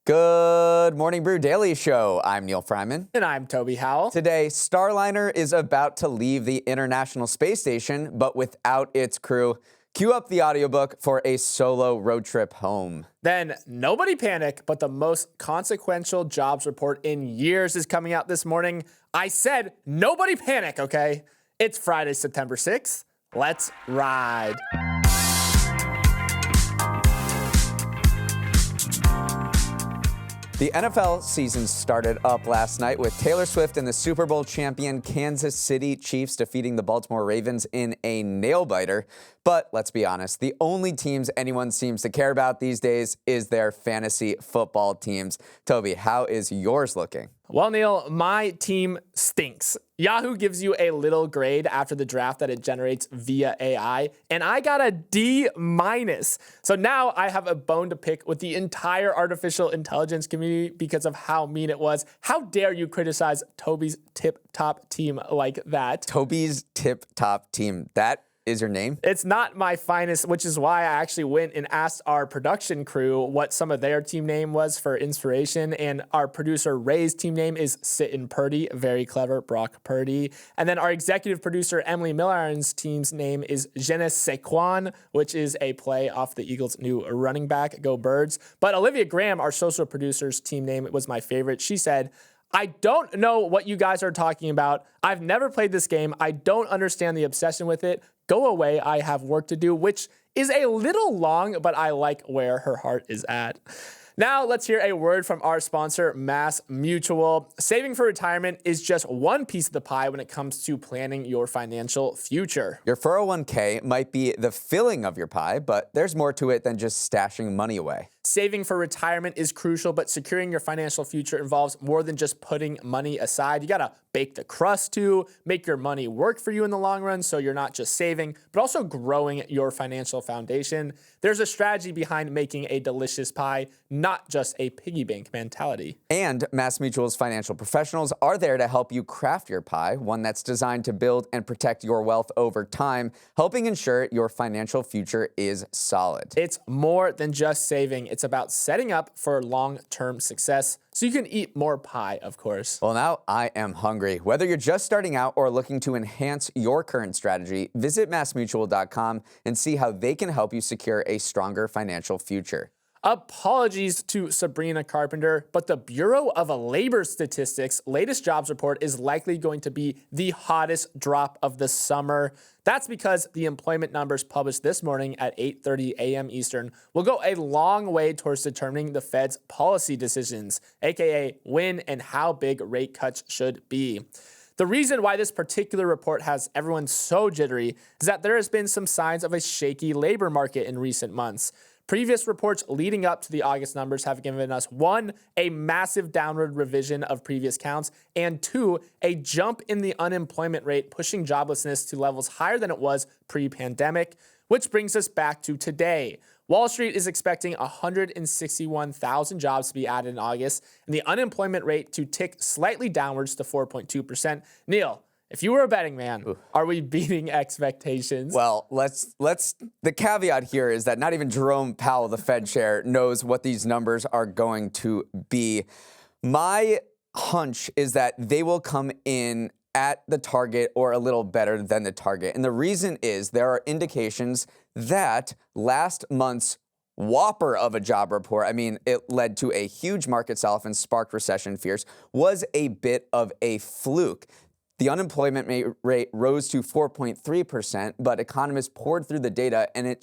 Good morning, Brew Daily Show. I'm Neal Fryman. And I'm Toby Howell. Today, Starliner is about to leave the International Space Station, but without its crew. Cue up the audiobook for a solo road trip home. Then, nobody panic, but the most consequential jobs report in years is coming out this morning. I said, nobody panic, okay? It's Friday, September 6th. Let's ride. The NFL season started up last night with Taylor Swift and the Super Bowl champion Kansas City Chiefs defeating the Baltimore Ravens in a nail-biter. But let's be honest, the only teams anyone seems to care about these days is their fantasy football teams. Toby, how is yours looking? Well, Neal, my team stinks. Yahoo gives you a little grade after the draft that it generates via AI, and I got a D-. So now I have a bone to pick with the entire artificial intelligence community because of how mean it was. How dare you criticize Toby's tip-top team like that? Toby's tip-top team. That is your name? It's not my finest, which is why I actually went and asked our production crew what some of their team name was for inspiration. And our producer Ray's team name is Sittin' Purdy, very clever, Brock Purdy. And then our executive producer Emily Millar's team's name is Je ne sais quoi, which is a play off the Eagles' new running back, Go Birds. But Olivia Graham, our social producer's team name, was my favorite. She said, I don't know what you guys are talking about. I've never played this game. I don't understand the obsession with it. Go away. I have work to do, which is a little long, but I like where her heart is at. Now let's hear a word from our sponsor, Mass Mutual. Saving for retirement is just one piece of the pie when it comes to planning your financial future. Your 401k might be the filling of your pie, but there's more to it than just stashing money away. Saving for retirement is crucial, but securing your financial future involves more than just putting money aside. You gotta bake the crust too, make your money work for you in the long run so you're not just saving, but also growing your financial foundation. There's a strategy behind making a delicious pie, not just a piggy bank mentality. And MassMutual's financial professionals are there to help you craft your pie, one that's designed to build and protect your wealth over time, helping ensure your financial future is solid. It's more than just saving. It's about setting up for long-term success so you can eat more pie, of course. Well, now I am hungry. Whether you're just starting out or looking to enhance your current strategy, visit massmutual.com and see how they can help you secure a stronger financial future. Apologies to Sabrina Carpenter, but the Bureau of Labor Statistics' latest jobs report is likely going to be the hottest drop of the summer. That's because the employment numbers published this morning at 8:30 a.m. Eastern will go a long way towards determining the Fed's policy decisions, aka when and how big rate cuts should be. The reason why this particular report has everyone so jittery is that there has been some signs of a shaky labor market in recent months. Previous reports leading up to the August numbers have given us, one, a massive downward revision of previous counts, and two, a jump in the unemployment rate, pushing joblessness to levels higher than it was pre-pandemic, which brings us back to today. Wall Street is expecting 161,000 jobs to be added in August, and the unemployment rate to tick slightly downwards to 4.2%. Neal, if you were a betting man, are we beating expectations? Well, the caveat here is that not even Jerome Powell, the Fed chair, knows what these numbers are going to be. My hunch is that they will come in at the target or a little better than the target. And the reason is there are indications that last month's whopper of a job report, I mean, it led to a huge market sell-off and sparked recession fears, was a bit of a fluke. The unemployment rate rose to 4.3%, but economists poured through the data and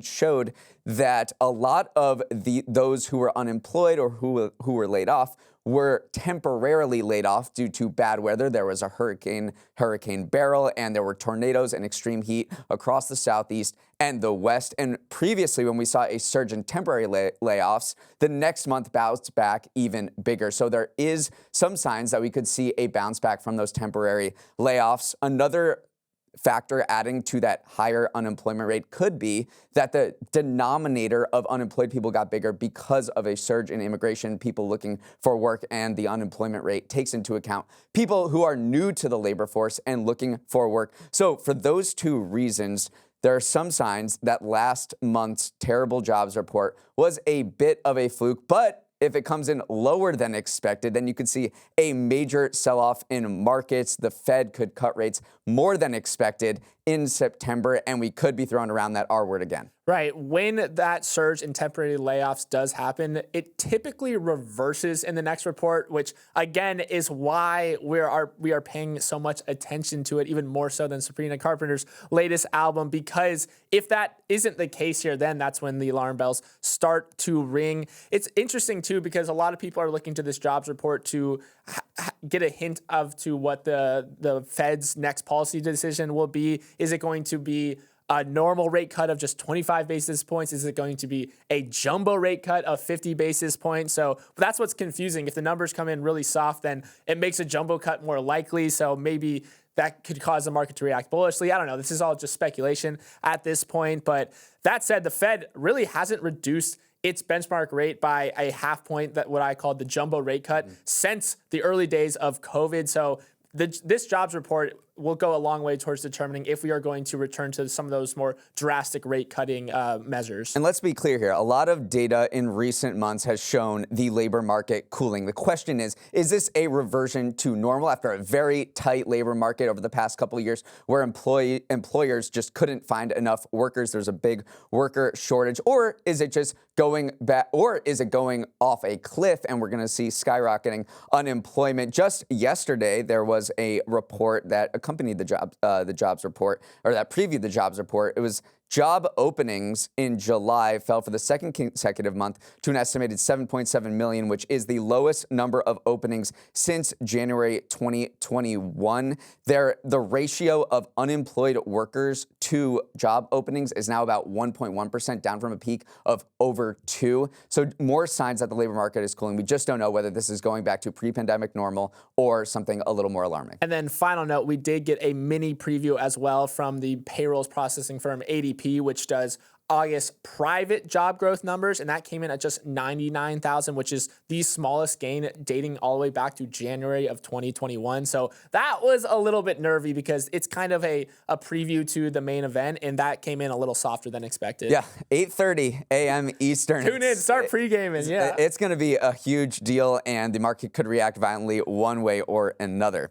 showed that a lot of those who were unemployed or who were laid off were temporarily laid off due to bad weather. There was a Hurricane Beryl, and there were tornadoes and extreme heat across the Southeast and the West. And previously, when we saw a surge in temporary layoffs, the next month bounced back even bigger. So there is some signs that we could see a bounce back from those temporary layoffs. Another factor adding to that higher unemployment rate could be that the denominator of unemployed people got bigger because of a surge in immigration, people looking for work, and the unemployment rate takes into account people who are new to the labor force and looking for work. So for those two reasons, there are some signs that last month's terrible jobs report was a bit of a fluke, but if it comes in lower than expected, then you could see a major sell-off in markets. The Fed could cut rates more than expected in September, and we could be throwing around that R word again. Right. When that surge in temporary layoffs does happen, it typically reverses in the next report, which again is why we are paying so much attention to it, even more so than Sabrina Carpenter's latest album, because if that isn't the case here, then that's when the alarm bells start to ring. It's interesting too, because a lot of people are looking to this jobs report to get a hint of to what the Fed's next policy decision will be. Is it going to be a normal rate cut of just 25 basis points? Is it going to be a jumbo rate cut of 50 basis points? So that's what's confusing. If the numbers come in really soft, then it makes a jumbo cut more likely. So maybe that could cause the market to react bullishly. I don't know. This is all just speculation at this point. But that said, the Fed really hasn't reduced its benchmark rate by a half point, that what I call the jumbo rate cut, since the early days of COVID. So this jobs report will go a long way towards determining if we are going to return to some of those more drastic rate cutting measures. And let's be clear here. A lot of data in recent months has shown the labor market cooling. The question is this a reversion to normal after a very tight labor market over the past couple of years where employers just couldn't find enough workers? There's a big worker shortage. Or is it just going back, or is it going off a cliff and we're going to see skyrocketing unemployment? Just yesterday, there was a report that accompanied the jobs report, or that previewed the jobs report. It was job openings in July fell for the second consecutive month to an estimated 7.7 million, which is the lowest number of openings since January 2021. The ratio of unemployed workers to job openings is now about 1.1%, down from a peak of over 2. So more signs that the labor market is cooling. We just don't know whether this is going back to pre-pandemic normal or something a little more alarming. And then final note, we did get a mini preview as well from the payrolls processing firm ADP, which does August private job growth numbers, and that came in at just 99,000, which is the smallest gain dating all the way back to January of 2021. So that was a little bit nervy because it's kind of a preview to the main event, and that came in a little softer than expected. Yeah, 8:30 a.m. Eastern. Tune in, start pre-gaming. Yeah, it's going to be a huge deal, and the market could react violently one way or another.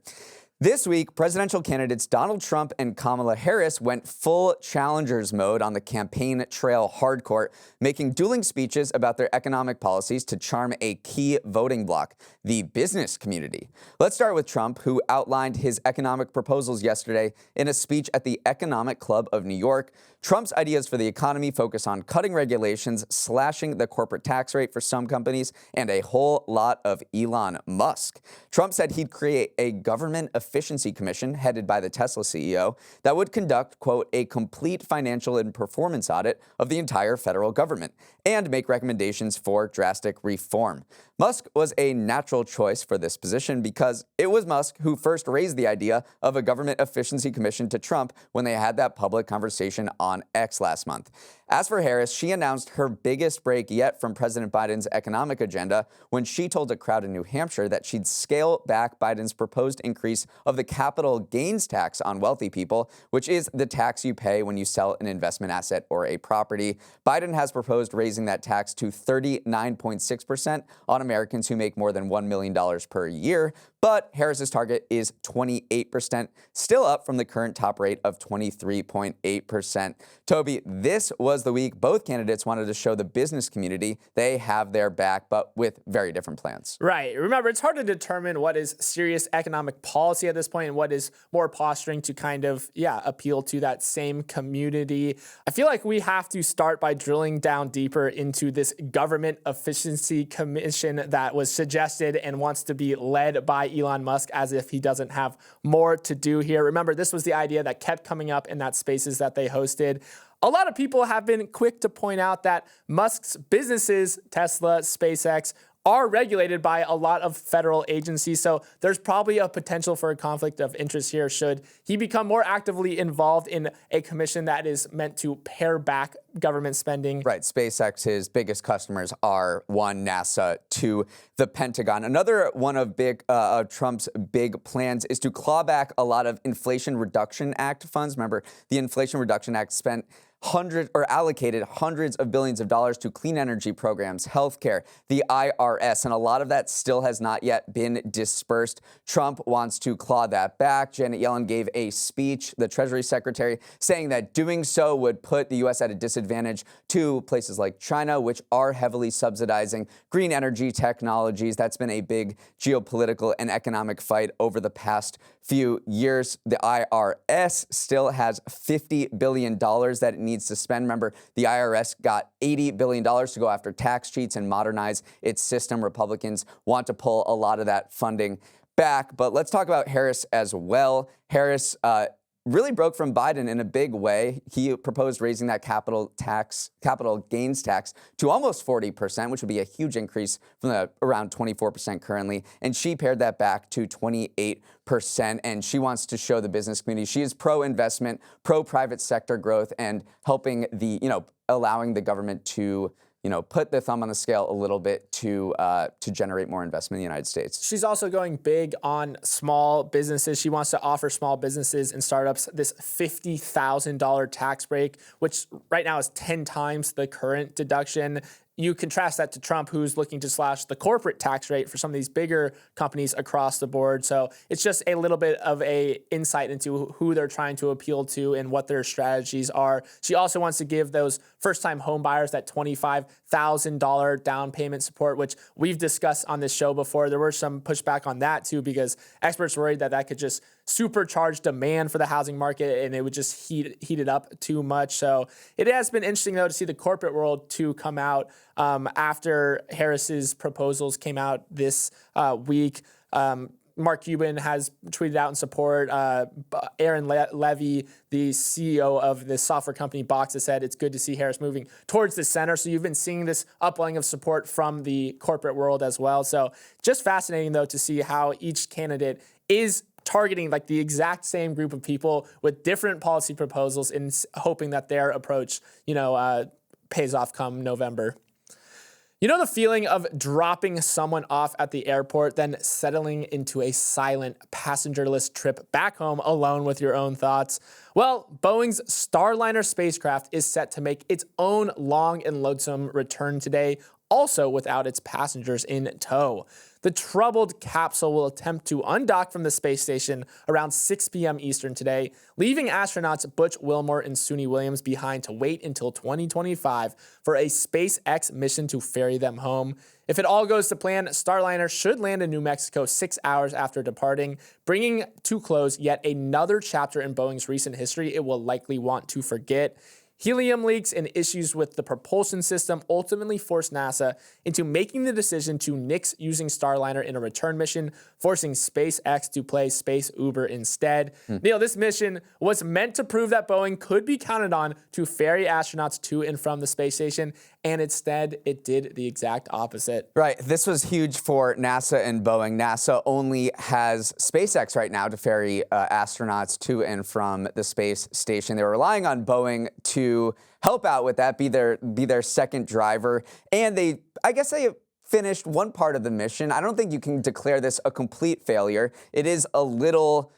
This week, presidential candidates Donald Trump and Kamala Harris went full challengers mode on the campaign trail hardcourt, making dueling speeches about their economic policies to charm a key voting bloc, the business community. Let's start with Trump, who outlined his economic proposals yesterday in a speech at the Economic Club of New York. Trump's ideas for the economy focus on cutting regulations, slashing the corporate tax rate for some companies, and a whole lot of Elon Musk. Trump said he'd create a government efficiency commission headed by the Tesla CEO that would conduct, quote, a complete financial and performance audit of the entire federal government and make recommendations for drastic reform. Musk was a natural choice for this position because it was Musk who first raised the idea of a government efficiency commission to Trump when they had that public conversation on X last month. As for Harris, she announced her biggest break yet from President Biden's economic agenda when she told a crowd in New Hampshire that she'd scale back Biden's proposed increase of the capital gains tax on wealthy people, which is the tax you pay when you sell an investment asset or a property. Biden has proposed raising that tax to 39.6% on Americans who make more than $1 million per year, but Harris's target is 28%, still up from the current top rate of 23.8%. Toby, this was the week both candidates wanted to show the business community they have their back, but with very different plans. Right. Remember, it's hard to determine what is serious economic policy at this point and what is more posturing to kind of, appeal to that same community. I feel like we have to start by drilling down deeper into this government efficiency commission that was suggested and wants to be led by Elon Musk, as if he doesn't have more to do here. Remember, this was the idea that kept coming up in that spaces that they hosted. A lot of people have been quick to point out that Musk's businesses, Tesla, SpaceX, are regulated by a lot of federal agencies. So there's probably a potential for a conflict of interest here should he become more actively involved in a commission that is meant to pare back government spending. Right. SpaceX's biggest customers are one, NASA, two, the Pentagon. Another one of Trump's big plans is to claw back a lot of Inflation Reduction Act funds. Remember, the Inflation Reduction Act spent allocated hundreds of billions of dollars to clean energy programs, healthcare, the IRS, and a lot of that still has not yet been dispersed. Trump wants to claw that back. Janet Yellen gave a speech, the Treasury Secretary, saying that doing so would put the U.S. at a disadvantage to places like China, which are heavily subsidizing green energy technologies. That's been a big geopolitical and economic fight over the past few years. The IRS still has $50 billion that it needs to spend. Remember, the IRS got $80 billion to go after tax cheats and modernize its system. Republicans want to pull a lot of that funding back. But let's talk about Harris as well. Harris really broke from Biden in a big way. He proposed raising that capital gains tax to almost 40%, which would be a huge increase from the around 24% currently. And she pared that back to 28%. And she wants to show the business community she is pro-investment, pro-private sector growth, and helping allowing the government to put the thumb on the scale a little bit to generate more investment in the United States. She's also going big on small businesses. She wants to offer small businesses and startups this $50,000 tax break, which right now is 10 times the current deduction. You contrast that to Trump, who's looking to slash the corporate tax rate for some of these bigger companies across the board. So it's just a little bit of a insight into who they're trying to appeal to and what their strategies are. She also wants to give those first-time home buyers that $25,000 down payment support, which we've discussed on this show before. There were some pushback on that too, because experts worried that that could just supercharge demand for the housing market and it would just heat it up too much. So it has been interesting, though, to see the corporate world to come out after Harris's proposals came out this week. Mark Cuban has tweeted out in support. Aaron Levy, the CEO of the software company Box, has said it's good to see Harris moving towards the center. So you've been seeing this upwelling of support from the corporate world as well. So just fascinating, though, to see how each candidate is targeting like the exact same group of people with different policy proposals and hoping that their approach, pays off come November. You know the feeling of dropping someone off at the airport, then settling into a silent, passengerless trip back home alone with your own thoughts? Well, Boeing's Starliner spacecraft is set to make its own long and lonesome return today, also without its passengers in tow. The troubled capsule will attempt to undock from the space station around 6 p.m. Eastern today, leaving astronauts Butch Wilmore and Suni Williams behind to wait until 2025 for a SpaceX mission to ferry them home. If it all goes to plan, Starliner should land in New Mexico 6 hours after departing, bringing to close yet another chapter in Boeing's recent history it will likely want to forget. Helium leaks and issues with the propulsion system ultimately forced NASA into making the decision to nix using Starliner in a return mission, forcing SpaceX to play Space Uber instead. Neal, this mission was meant to prove that Boeing could be counted on to ferry astronauts to and from the space station, and instead it did the exact opposite. Right. This was huge for NASA and Boeing. NASA only has SpaceX right now to ferry astronauts to and from the space station. They were relying on Boeing to help out with that, be their second driver. And they finished one part of the mission. I don't think you can declare this a complete failure. It is a little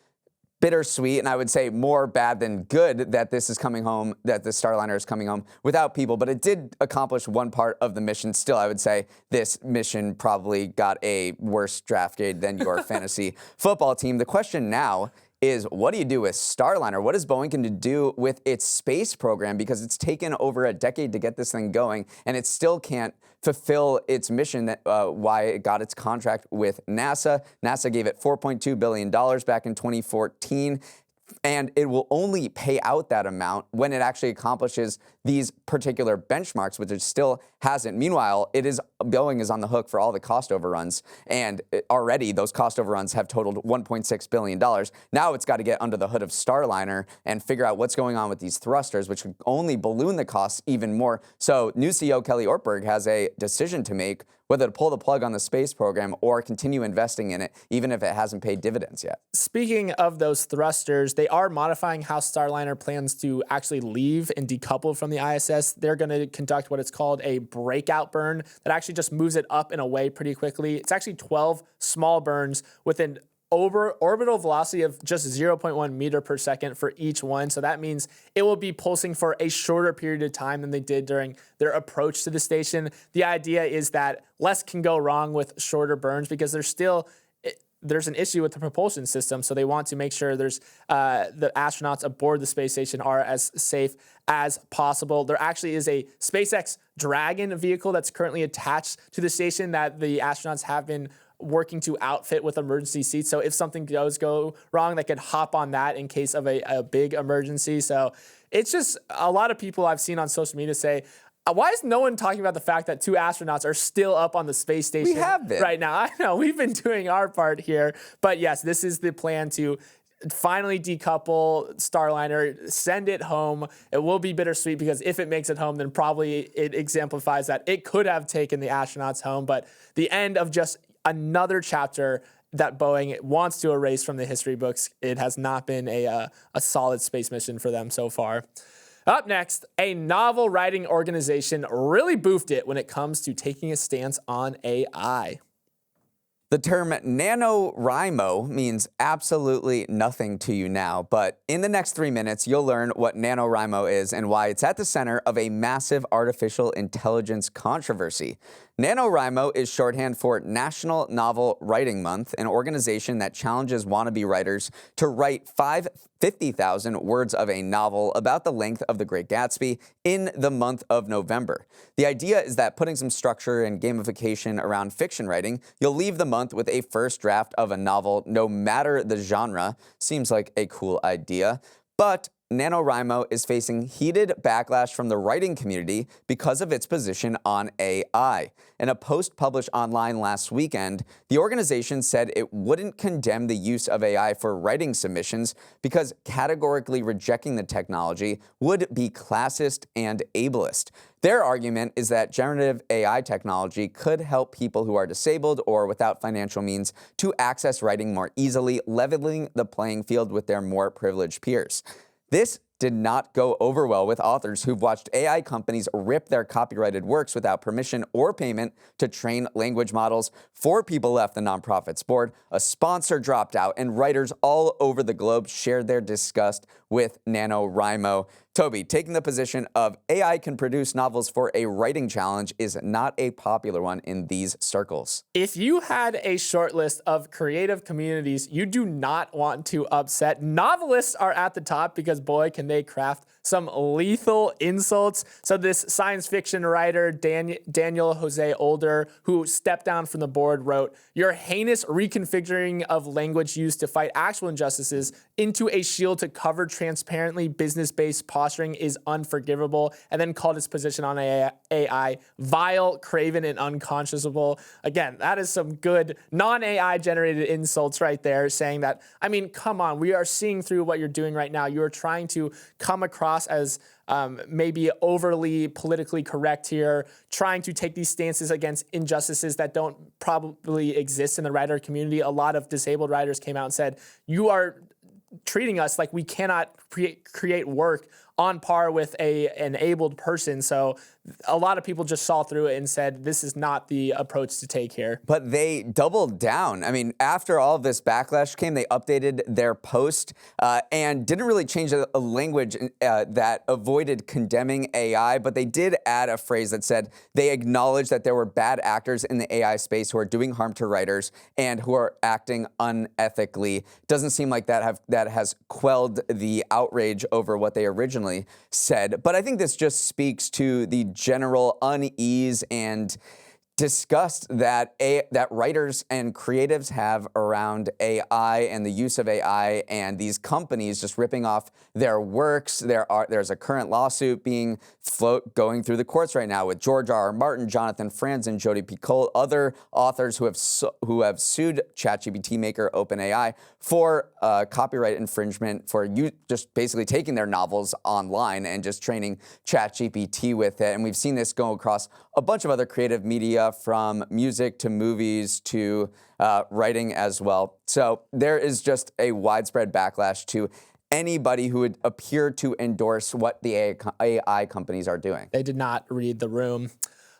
bittersweet, and I would say more bad than good that this is coming home, that the Starliner is coming home without people, but it did accomplish one part of the mission. Still, I would say this mission probably got a worse draft grade than your fantasy football team. The question now is, what do you do with Starliner? What is Boeing going to do with its space program? Because it's taken over a decade to get this thing going, and it still can't fulfill its mission, that why it got its contract with NASA. NASA gave it $4.2 billion back in 2014. And it will only pay out that amount when it actually accomplishes these particular benchmarks, which it still hasn't. Meanwhile, Boeing is on the hook for all the cost overruns, and already those cost overruns have totaled $1.6 billion. Now it's got to get under the hood of Starliner and figure out what's going on with these thrusters, which could only balloon the costs even more. So new CEO Kelly Ortberg has a decision to make. whether to pull the plug on the space program or continue investing in it, even if it hasn't paid dividends yet. Speaking of those thrusters, they are modifying how Starliner plans to actually leave and decouple from the ISS. They're going to conduct what is called a breakout burn that actually just moves it up and away pretty quickly. It's actually 12 small burns with an orbital velocity of just 0.1 meter per second for each one. So that means it will be pulsing for a shorter period of time than they did during their approach to the station. The idea is that less can go wrong with shorter burns because there's an issue with the propulsion system. So they want to make sure the astronauts aboard the space station are as safe as possible. There actually is a SpaceX Dragon vehicle that's currently attached to the station that the astronauts have been working to outfit with emergency seats. So if something does go wrong, they could hop on that in case of a big emergency. So it's just a lot of people I've seen on social media say, why is no one talking about the fact that 2 astronauts are still up on the space station right now? I know we've been doing our part here, but yes, this is the plan to finally decouple Starliner, send it home. It will be bittersweet because if it makes it home, then probably it exemplifies that it could have taken the astronauts home, but the end of just another chapter that Boeing wants to erase from the history books. It has not been a solid space mission for them so far. Up next, a novel writing organization really boofed it when it comes to taking a stance on AI. The term NaNoWriMo means absolutely nothing to you now, but in the next 3 minutes, you'll learn what NaNoWriMo is and why it's at the center of a massive artificial intelligence controversy. NaNoWriMo is shorthand for National Novel Writing Month, an organization that challenges wannabe writers to write 50,000 words of a novel about the length of The Great Gatsby in the month of November. The idea is that putting some structure and gamification around fiction writing, you'll leave the month with a first draft of a novel, no matter the genre. Seems like a cool idea, but NaNoWriMo is facing heated backlash from the writing community because of its position on AI. In a post published online last weekend, the organization said it wouldn't condemn the use of AI for writing submissions because categorically rejecting the technology would be classist and ableist. Their argument is that generative AI technology could help people who are disabled or without financial means to access writing more easily, leveling the playing field with their more privileged peers. This did not go over well with authors who've watched AI companies rip their copyrighted works without permission or payment to train language models. 4 people left the nonprofit's board, a sponsor dropped out, and writers all over the globe shared their disgust with NaNoWriMo. Toby, taking the position of AI can produce novels for a writing challenge is not a popular one in these circles. If you had a short list of creative communities you do not want to upset, novelists are at the top because boy, can they craft some lethal insults. So this science fiction writer, Daniel Jose Older, who stepped down from the board, wrote, "Your heinous reconfiguring of language used to fight actual injustices into a shield to cover transparently business-based posturing is unforgivable," and then called his position on AI vile, craven, and unconscionable. Again, that is some good non-AI generated insults right there, saying that, I mean, come on, we are seeing through what you're doing right now. You are trying to come across as maybe overly politically correct here, trying to take these stances against injustices that don't probably exist in the writer community. A lot of disabled writers came out and said, you are treating us like we cannot create work on par with an abled person. So a lot of people just saw through it and said, this is not the approach to take here. But they doubled down. I mean, after all of this backlash came, they updated their post and didn't really change a language that avoided condemning AI, but they did add a phrase that said they acknowledge that there were bad actors in the AI space who are doing harm to writers and who are acting unethically. Doesn't seem like that has quelled the outrage over what they originally said. But I think this just speaks to the general unease and disgust that writers and creatives have around AI and the use of AI and these companies just ripping off their works. There's a current lawsuit going through the courts right now with George R.R. Martin, Jonathan Franzen, Jodi Picoult, other authors who have sued ChatGPT maker OpenAI for copyright infringement for just basically taking their novels online and just training ChatGPT with it. And we've seen this go across a bunch of other creative media, from music to movies to writing as well. So there is just a widespread backlash to anybody who would appear to endorse what the AI companies are doing. They did not read the room.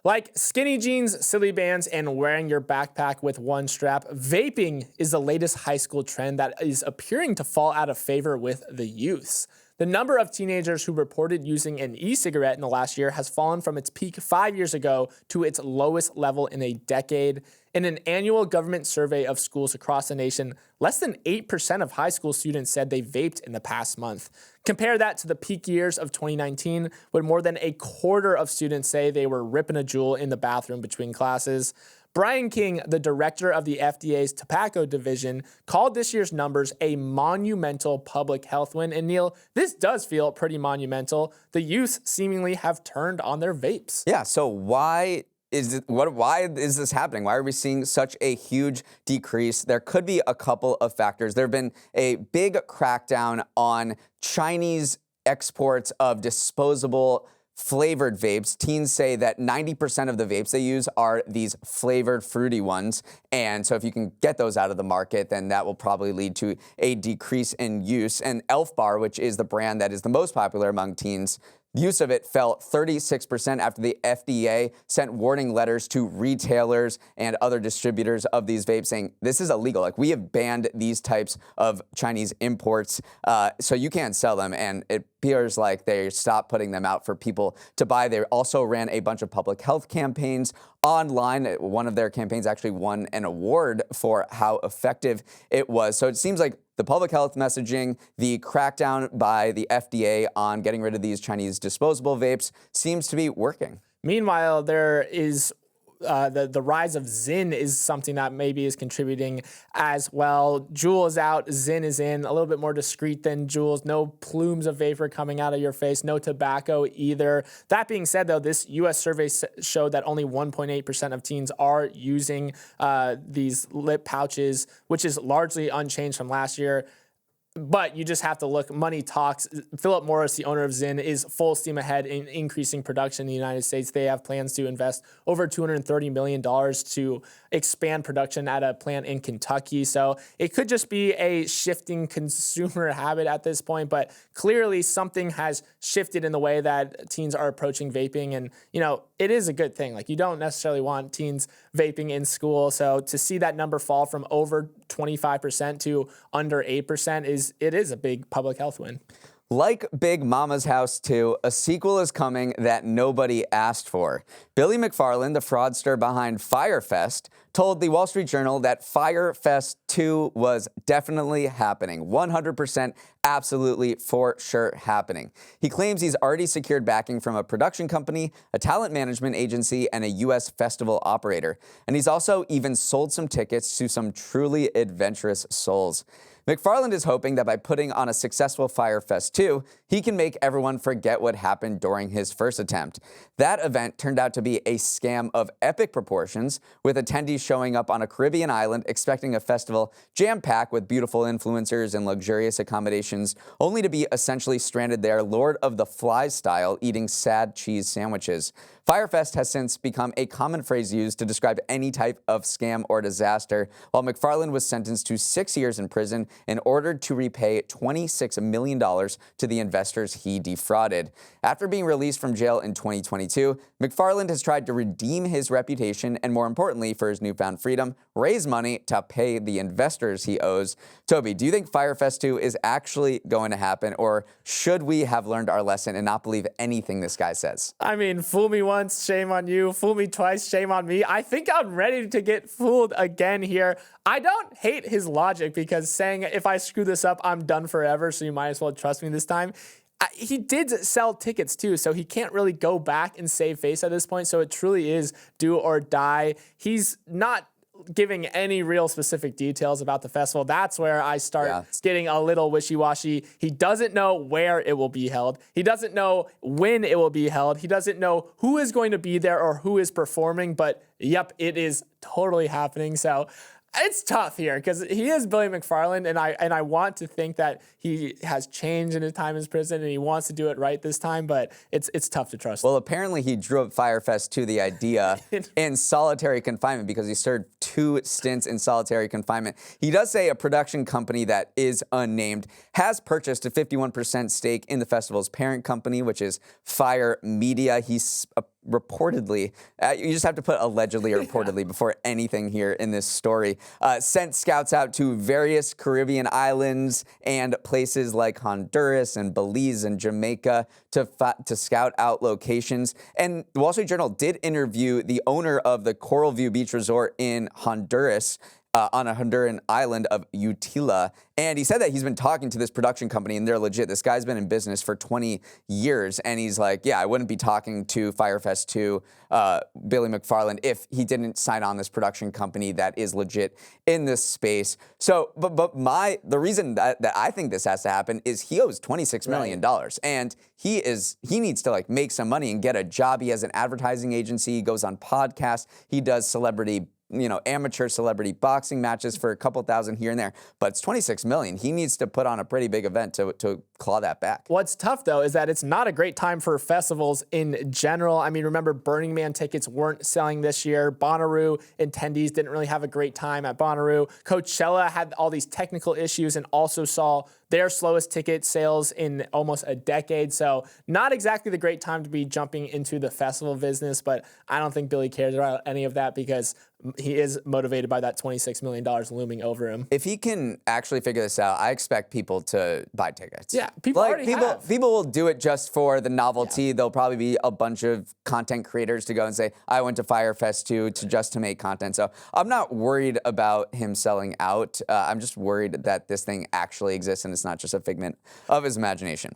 Like skinny jeans, silly bands, and wearing your backpack with one strap, vaping is the latest high school trend that is appearing to fall out of favor with the youths. The number of teenagers who reported using an e-cigarette in the last year has fallen from its peak 5 years ago to its lowest level in a decade. In an annual government survey of schools across the nation, less than 8% of high school students said they vaped in the past month. Compare that to the peak years of 2019, when more than a quarter of students say they were ripping a Juul in the bathroom between classes. Brian King, the director of the FDA's tobacco division, called this year's numbers a monumental public health win. And Neal, this does feel pretty monumental. The youth seemingly have turned on their vapes. Yeah, so why is this happening? Why are we seeing such a huge decrease? There could be a couple of factors. There have been a big crackdown on Chinese exports of disposable flavored vapes. Teens say that 90% of the vapes they use are these flavored fruity ones. And so if you can get those out of the market, then that will probably lead to a decrease in use. And Elf Bar, which is the brand that is the most popular among teens, use of it fell 36% after the FDA sent warning letters to retailers and other distributors of these vapes saying this is illegal. Like, we have banned these types of Chinese imports, so you can't sell them. And it appears like they stopped putting them out for people to buy. They also ran a bunch of public health campaigns online. One of their campaigns actually won an award for how effective it was. So it seems like the public health messaging, the crackdown by the FDA on getting rid of these Chinese disposable vapes seems to be working. Meanwhile, there is the rise of Zyn is something that maybe is contributing as well. Juul is out, Zyn is in, a little bit more discreet than Juul's. No plumes of vapor coming out of your face, no tobacco either. That being said, though, this U.S. survey showed that only 1.8% of teens are using these lip pouches, which is largely unchanged from last year. But you just have to look. Money talks. Philip Morris, the owner of Zyn, is full steam ahead in increasing production in the United States. They have plans to invest over $230 million to expand production at a plant in Kentucky. So it could just be a shifting consumer habit at this point. But clearly something has shifted in the way that teens are approaching vaping. And, you know, it is a good thing. Like, you don't necessarily want teens vaping in school. So to see that number fall from over 25% to under 8% is a big public health win. Like Big Mama's House 2, a sequel is coming that nobody asked for. Billy McFarland, the fraudster behind Fyre Fest, told the Wall Street Journal that Fyre Fest 2 was definitely happening. 100% absolutely for sure happening. He claims he's already secured backing from a production company, a talent management agency, and a U.S. festival operator. And he's also even sold some tickets to some truly adventurous souls. McFarland is hoping that by putting on a successful Fyre Fest 2, he can make everyone forget what happened during his first attempt. That event turned out to be a scam of epic proportions, with attendees showing up on a Caribbean island expecting a festival jam-packed with beautiful influencers and luxurious accommodations, only to be essentially stranded there, Lord of the Flies style, eating sad cheese sandwiches. Fyre Fest has since become a common phrase used to describe any type of scam or disaster, while McFarland was sentenced to 6 years in prison and ordered to repay $26 million to the investors he defrauded. After being released from jail in 2022, McFarland has tried to redeem his reputation and, more importantly, for his newfound freedom, raise money to pay the investors he owes. Toby, do you think Fyre Fest 2 is actually going to happen, or should we have learned our lesson and not believe anything this guy says? I mean, fool me once, shame on you. Fool me twice, shame on me. I think I'm ready to get fooled again here. I don't hate his logic, because saying if I screw this up, I'm done forever, so you might as well trust me this time. He did sell tickets too, so he can't really go back and save face at this point. So it truly is do or die. He's not giving any real specific details about the festival. That's where I start getting a little wishy-washy. He doesn't know where it will be held. He doesn't know when it will be held. He doesn't know who is going to be there or who is performing, but yep, it is totally happening. So It's tough here because he is Billy McFarland, and I want to think that he has changed in his time as president and he wants to do it right this time, but it's tough to trust. Well, apparently he drew up Fyre Fest to the idea in solitary confinement because he served 2 stints in solitary confinement. He does say a production company that is unnamed has purchased a 51% stake in the festival's parent company, which is Fyre Media. He's reportedly, you just have to put allegedly or reportedly before anything here in this story, sent scouts out to various Caribbean islands and places like Honduras and Belize and Jamaica to scout out locations. And the Wall Street Journal did interview the owner of the Coral View Beach Resort in Honduras, on a Honduran island of Utila. And he said that he's been talking to this production company, and they're legit. This guy's been in business for 20 years, and he's like, yeah, I wouldn't be talking to Fyre Fest to Billy McFarland if he didn't sign on this production company that is legit in this space. So, but the reason that I think this has to happen is he owes $26 million, and he needs to like make some money and get a job. He has an advertising agency. He goes on podcasts. He does amateur celebrity boxing matches for a couple thousand here and there, but it's $26 million. He needs to put on a pretty big event to claw that back. What's tough, though, is that it's not a great time for festivals in general. I mean, remember, Burning Man tickets weren't selling this year. Bonnaroo attendees didn't really have a great time at Bonnaroo. Coachella had all these technical issues and also saw their slowest ticket sales in almost a decade. So not exactly the great time to be jumping into the festival business, but I don't think Billy cares about any of that because he is motivated by that $26 million looming over him. If he can actually figure this out, I expect people to buy tickets. Yeah, people will do it just for the novelty. Yeah. There'll probably be a bunch of content creators to go and say, I went to Fyre Fest too, just to make content. So I'm not worried about him selling out. I'm just worried that this thing actually exists and it's not just a figment of his imagination.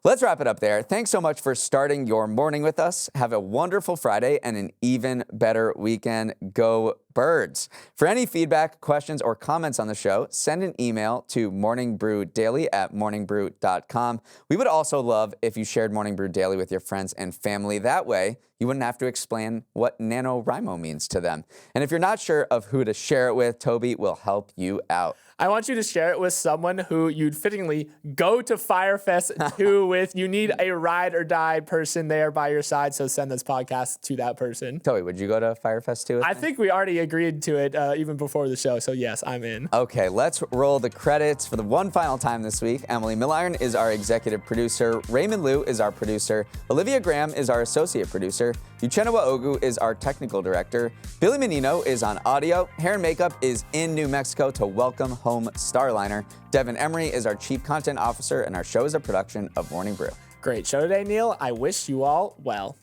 Let's wrap it up there. Thanks so much for starting your morning with us. Have a wonderful Friday and an even better weekend. Go Birds. For any feedback, questions, or comments on the show, send an email to morningbrewdaily@morningbrew.com. We would also love if you shared Morning Brew Daily with your friends and family. That way, you wouldn't have to explain what NaNoWriMo means to them. And if you're not sure of who to share it with, Toby will help you out. I want you to share it with someone who you'd fittingly go to Fyre Fest too with. You need a ride or die person there by your side, so send this podcast to that person. Toby, would you go to Fyre Fest too with I me? think we already agreed to it even before the show, so yes, I'm in. Okay, let's roll the credits for the one final time this week. Emily Milliron is our executive producer. Raymond Liu is our producer. Olivia Graham is our associate producer. Uchenna Ogu is our technical director. Billy Menino is on audio. Hair and makeup is in New Mexico to welcome home Starliner. Devin Emery is our chief content officer, and our show is a production of Morning Brew. Great show today, Neal. I wish you all well.